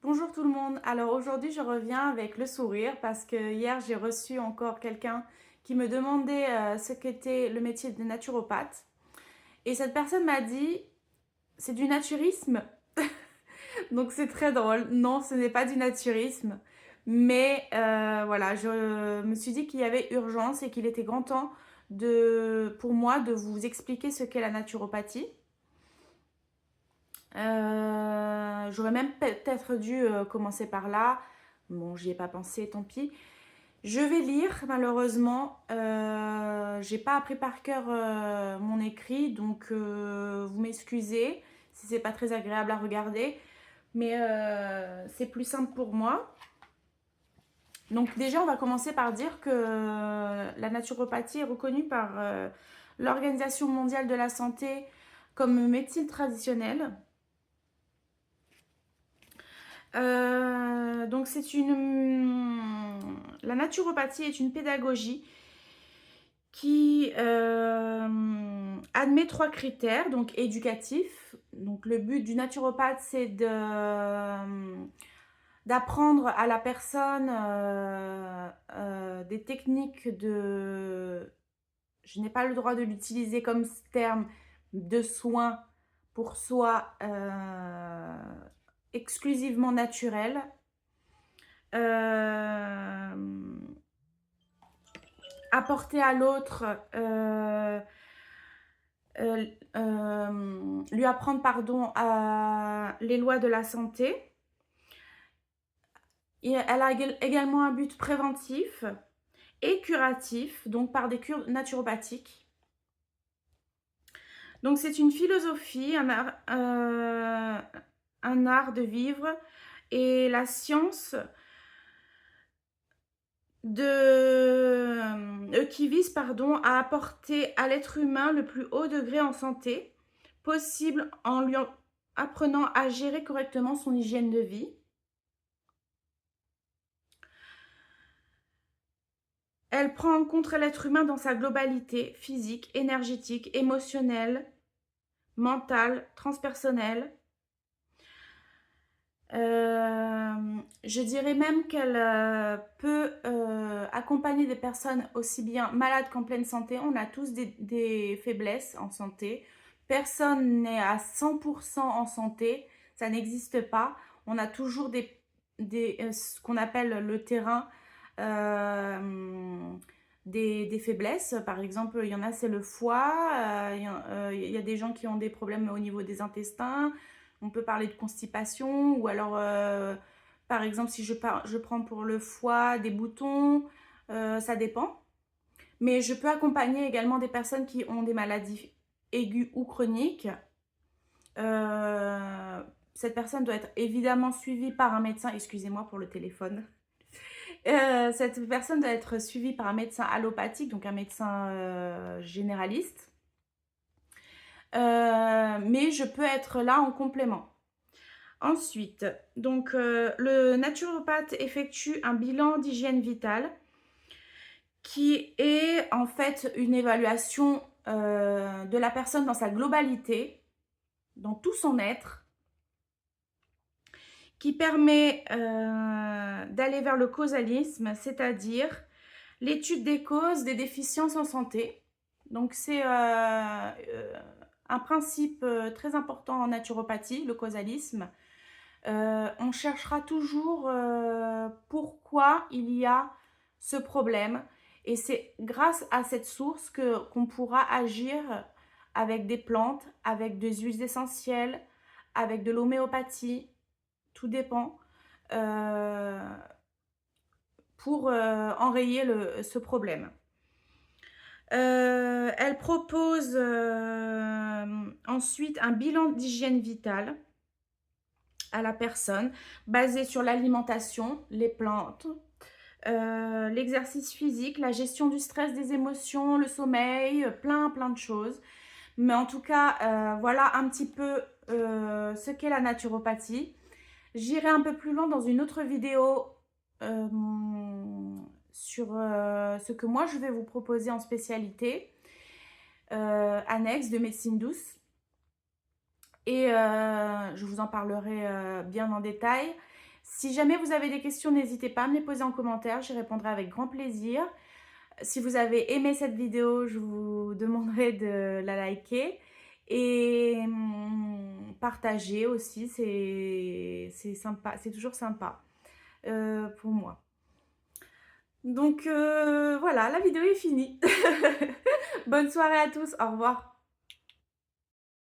Bonjour tout le monde. Alors aujourd'hui, je reviens avec le sourire parce que hier, j'ai reçu encore quelqu'un qui me demandait ce qu'était le métier de naturopathe. Et cette personne m'a dit, c'est du naturisme. Donc c'est très drôle. Non, ce n'est pas du naturisme. Mais voilà, je me suis dit qu'il y avait urgence et qu'il était grand temps pour moi de vous expliquer ce qu'est la naturopathie. J'aurais même peut-être dû commencer par là. Bon, j'y ai pas pensé, tant pis. Je vais lire, malheureusement. J'ai pas appris par cœur mon écrit, donc vous m'excusez si c'est pas très agréable à regarder, mais c'est plus simple pour moi. Donc déjà, on va commencer par dire que la naturopathie est reconnue par l'Organisation mondiale de la santé comme médecine traditionnelle. Donc la naturopathie est une pédagogie qui admet 3 critères, donc éducatifs. Donc le but du naturopathe, c'est d'apprendre à la personne des techniques je n'ai pas le droit de l'utiliser comme terme, de soins pour soi exclusivement naturels. Euh, Apporter à l'autre, lui apprendre, pardon, les lois de la santé. Et elle a également un but préventif et curatif, donc par des cures naturopathiques. Donc c'est une philosophie, un art de vivre et la science qui vise, pardon, à apporter à l'être humain le plus haut degré en santé possible en lui apprenant à gérer correctement son hygiène de vie. Elle prend en compte l'être humain dans sa globalité physique, énergétique, émotionnelle, mentale, transpersonnelle. Je dirais même qu'elle peut accompagner des personnes aussi bien malades qu'en pleine santé. On a tous des faiblesses en santé. Personne n'est à 100% en santé. Ça n'existe pas. On a toujours ce qu'on appelle le terrain des faiblesses. Par exemple, il y en a, c'est le foie. Il y a des gens qui ont des problèmes au niveau des intestins. On peut parler de constipation ou alors, par exemple, si je prends pour le foie des boutons, ça dépend. Mais je peux accompagner également des personnes qui ont des maladies aiguës ou chroniques. Euh, Cette personne doit être évidemment suivie par un médecin. Excusez-moi pour le téléphone. Cette personne doit être suivie par un médecin allopathique, donc un médecin généraliste. Mais je peux être là en complément. Ensuite, donc le naturopathe effectue un bilan d'hygiène vitale qui est en fait une évaluation de la personne dans sa globalité, dans tout son être, qui permet d'aller vers le causalisme, c'est-à-dire l'étude des causes des déficiences en santé. Donc c'est un principe très important en naturopathie, le causalisme. On cherchera toujours pourquoi il y a ce problème. Et c'est grâce à cette source qu'on pourra agir avec des plantes, avec des huiles essentielles, avec de l'homéopathie, tout dépend, euh, pour enrayer ce problème. Elle propose ensuite un bilan d'hygiène vitale à la personne, basé sur l'alimentation, les plantes, l'exercice physique, la gestion du stress, des émotions, le sommeil, plein de choses. Mais en tout cas, voilà un petit peu ce qu'est la naturopathie. J'irai un peu plus loin dans une autre vidéo euh, sur ce que moi je vais vous proposer en spécialité annexe de médecine douce. Et je vous en parlerai bien en détail. Si jamais vous avez des questions, n'hésitez pas à me les poser en commentaire, j'y répondrai avec grand plaisir. Si vous avez aimé cette vidéo, je vous demanderai de la liker et partager aussi, c'est sympa, c'est toujours sympa pour moi. Donc voilà, la vidéo est finie. Bonne soirée à tous, au revoir.